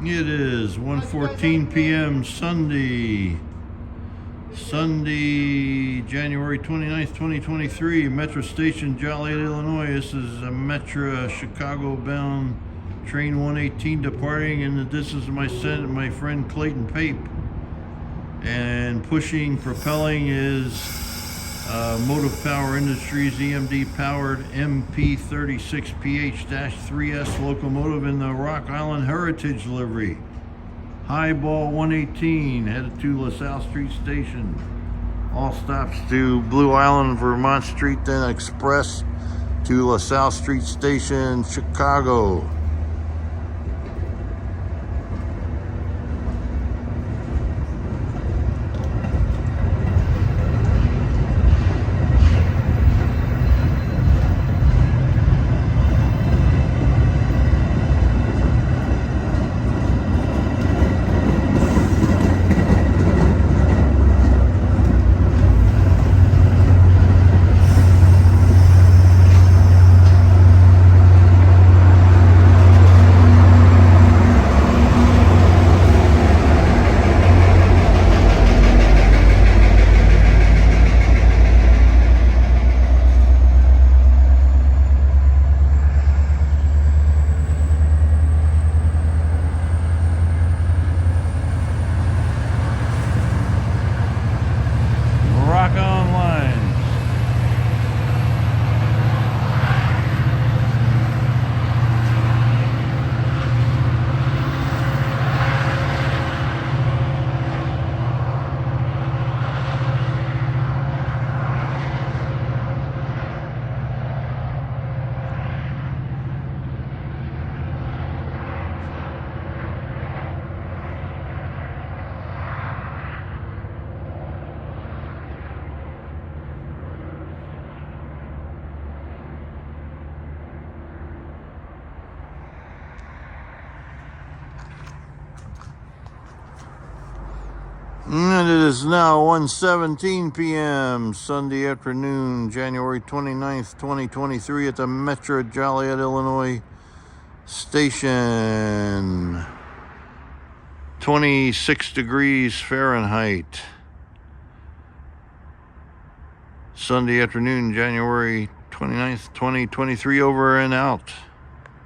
It is 1:14 p.m. Sunday, January 29th, 2023. Metra Station, Joliet, Illinois. This is a Metra Chicago-bound train 118 departing, and this is my friend Clayton Pape. And pushing, propelling is Motive Power Industries EMD-powered MP36PH-3S locomotive in the Rock Island Heritage livery. Highball 118 headed to LaSalle Street Station. All stops to Blue Island, Vermont Street, then express to LaSalle Street Station, Chicago. Rock on lines. And it is now 1:17 p.m. Sunday afternoon, January 29th, 2023 at the Metra Joliet, Illinois station. 26 degrees Fahrenheit. Sunday afternoon, January 29th, 2023, over and out.